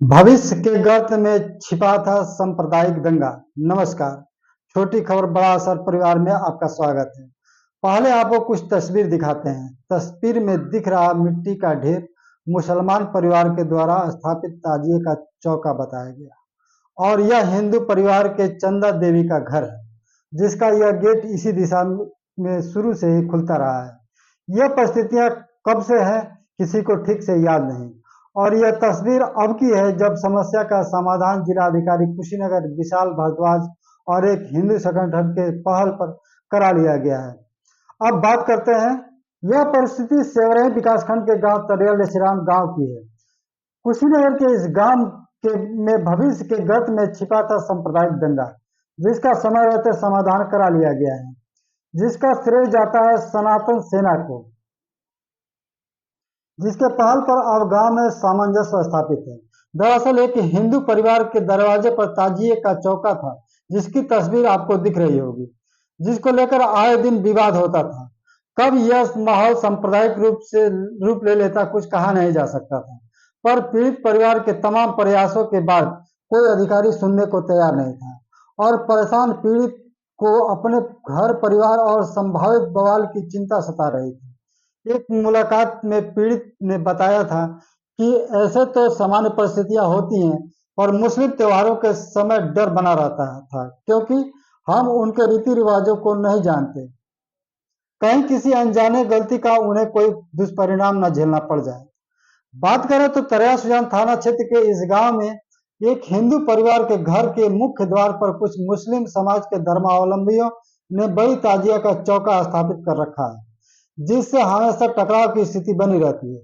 भविष्य के गर्त में छिपा था सांप्रदायिक दंगा। नमस्कार, छोटी खबर बड़ा असर परिवार में आपका स्वागत है। पहले आपको कुछ तस्वीर दिखाते हैं। तस्वीर में दिख रहा मिट्टी का ढेर मुसलमान परिवार के द्वारा स्थापित ताजिए का चौका बताया गया और यह हिंदू परिवार के चंदा देवी का घर है, जिसका यह गेट इसी दिशा में शुरू से ही खुलता रहा है। यह परिस्थितियां कब से है किसी को ठीक से याद नहीं, और यह तस्वीर अब की है जब समस्या का समाधान जिलाधिकारी कुशीनगर विशाल भारद्वाज और एक हिंदू संगठन के पहल पर करा लिया गया है। अब बात करते हैं, यह परिस्थिति सेवरही विकासखंड के गांव तरियल श्रीराम गांव की है। कुशीनगर के इस गांव के में भविष्य के गर्त में छिपा था सांप्रदायिक दंगा, जिसका समय रहते समाधान करा लिया गया है, जिसका श्रेय जाता है सनातन सेना को, जिसके पहल पर अब गांव में सामंजस्य स्थापित है। दरअसल एक हिंदू परिवार के दरवाजे पर ताजिए का चौका था, जिसकी तस्वीर आपको दिख रही होगी, जिसको लेकर आए दिन विवाद होता था। कब यह माहौल सांप्रदायिक रूप ले लेता कुछ कहा नहीं जा सकता था, पर पीड़ित परिवार के तमाम प्रयासों के बाद कोई अधिकारी सुनने को तैयार नहीं था और परेशान पीड़ित को अपने घर परिवार और संभावित बवाल की चिंता सता रही थी। एक मुलाकात में पीड़ित ने बताया था कि ऐसे तो सामान्य परिस्थितियां होती हैं, पर मुस्लिम त्योहारों के समय डर बना रहता था, क्योंकि हम उनके रीति रिवाजों को नहीं जानते, कहीं किसी अनजाने गलती का उन्हें कोई दुष्परिणाम न झेलना पड़ जाए। बात करें तो तरया सुजान थाना क्षेत्र के इस गांव में एक हिंदू परिवार के घर के मुख्य द्वार पर कुछ मुस्लिम समाज के धर्मावलंबियों ने बड़ी ताजिया का चौका स्थापित कर रखा है, जिससे हमेशा टकराव की स्थिति बनी रहती है।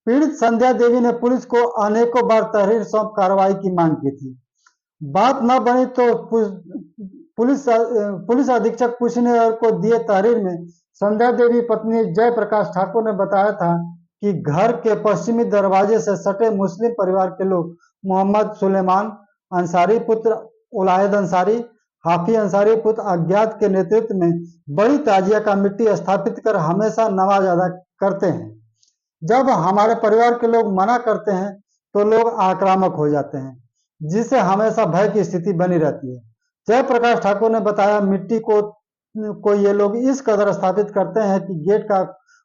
पीड़ित संध्या देवी ने पुलिस को अनेकों बार तहरीर सौंप कार्रवाई की मांग की थी। बात न बनी तो पुलिस अधीक्षक कुशीनगर को दिए तहरीर में संध्या देवी पत्नी जय प्रकाश ठाकुर ने बताया था कि घर के पश्चिमी दरवाजे से सटे मुस्लिम परिवार के लोग मोहम्मद सुलेमान अंसारी पुत्र उलायद अंसारी, हाफी अंसारी पुत्र अज्ञात के नेतृत्व में बड़ी ताजिया का मिट्टी स्थापित कर हमेशा नमाज अदा करते हैं। जब हमारे परिवार के लोग मना करते हैं तो लोग आक्रामक हो जाते हैं, जिससे हमेशा भय की स्थिति बनी रहती है। जय प्रकाश ठाकुर ने बताया, मिट्टी को ये लोग इस कदर स्थापित करते हैं कि गेट का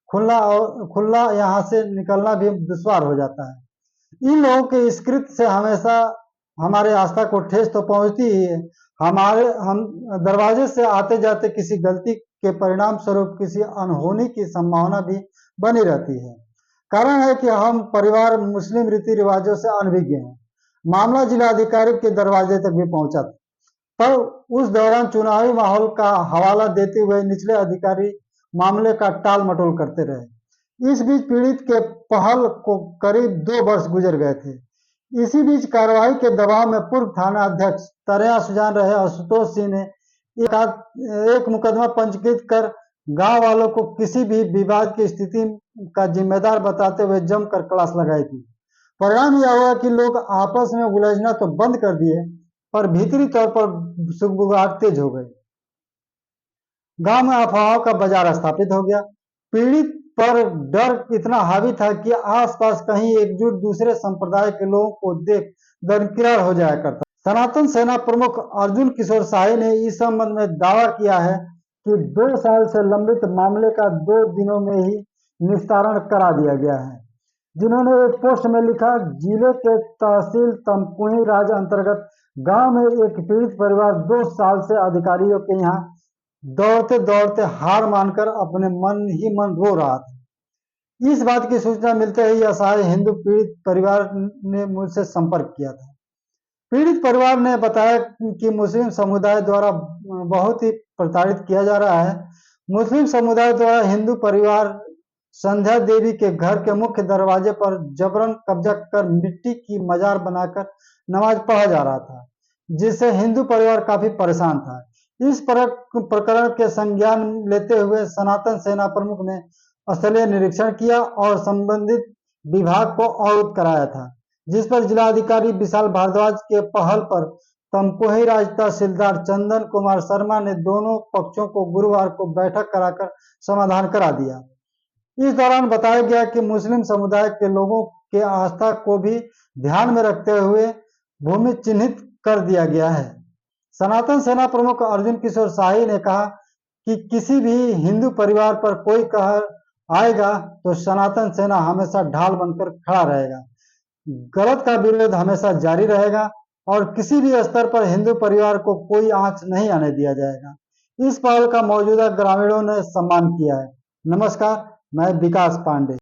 खुला यहाँ से निकलना भी दुश्वार हो जाता है। इन लोगों के इस कृत्य से हमेशा हमारे आस्था को ठेस तो पहुंचती ही है, हम दरवाजे से आते जाते किसी गलती के परिणाम स्वरूप किसी अनहोनी की संभावना भी बनी रहती है। कारण है कि हम परिवार मुस्लिम रीति रिवाजों से अनभिज्ञ हैं। मामला जिलाधिकारी के दरवाजे तक भी पहुंचा था, पर उस दौरान चुनावी माहौल का हवाला देते हुए निचले अधिकारी मामले का टाल मटोल करते रहे। इस बीच पीड़ित के पहल को करीब 2 वर्ष गुजर गए थे। इसी बीच कार्रवाई के दबाव में पूर्व थाना अध्यक्ष तरया सुजान रहे आशुतोष सिंह ने एक मुकदमा पंजीकृत कर गांव वालों को किसी भी विवाद की स्थिति का जिम्मेदार बताते हुए जमकर क्लास लगाई थी। परिणाम यह हुआ कि लोग आपस में उलझना तो बंद कर दिए, पर भीतरी तौर पर सुगबुगाहट तेज हो गई। गांव में अफवाहों का बाजार स्थापित हो गया। पीड़ित पर डर इतना हावी था कि आसपास कहीं एकजुट दूसरे संप्रदाय के लोगों को देख दरकिनार हो जाया करता। सनातन सेना प्रमुख अर्जुन किशोर शाही ने इस संबंध में दावा किया है कि 2 साल से लंबित मामले का 2 दिनों में ही निस्तारण करा दिया गया है। जिन्होंने एक पोस्ट में लिखा, जिले के तहसील तमकुही राज अंतर्गत गांव में एक पीड़ित परिवार 2 साल से अधिकारियों के यहाँ दौड़ते दौड़ते हार मानकर अपने मन ही मन रो रहा था। इस बात की सूचना मिलते ही असहाय हिंदू पीड़ित परिवार ने मुझसे संपर्क किया था। पीड़ित परिवार ने बताया कि मुस्लिम समुदाय द्वारा बहुत ही प्रताड़ित किया जा रहा है। मुस्लिम समुदाय द्वारा हिंदू परिवार संध्या देवी के घर के मुख्य दरवाजे पर जबरन कब्जा कर मिट्टी की मजार बनाकर नमाज पढ़ा जा रहा था, जिससे हिंदू परिवार काफी परेशान था। इस प्रकरण के संज्ञान लेते हुए सनातन सेना प्रमुख ने स्थलीय निरीक्षण किया और संबंधित विभाग को अवगत कराया था, जिस पर जिलाधिकारी विशाल भारद्वाज के पहल पर तमकुही राज तहसीलदार चंदन कुमार शर्मा ने दोनों पक्षों को गुरुवार को बैठक कराकर समाधान करा दिया। इस दौरान बताया गया कि मुस्लिम समुदाय के लोगों के आस्था को भी ध्यान में रखते हुए भूमि चिन्हित कर दिया गया है। सनातन सेना प्रमुख अर्जुन किशोर शाही ने कहा कि किसी भी हिंदू परिवार पर कोई कहर आएगा तो सनातन सेना हमेशा ढाल बनकर खड़ा रहेगा। गलत का विरोध हमेशा जारी रहेगा और किसी भी स्तर पर हिंदू परिवार को कोई आंच नहीं आने दिया जाएगा। इस पहल का मौजूदा ग्रामीणों ने सम्मान किया है। नमस्कार, मैं विकास पांडे।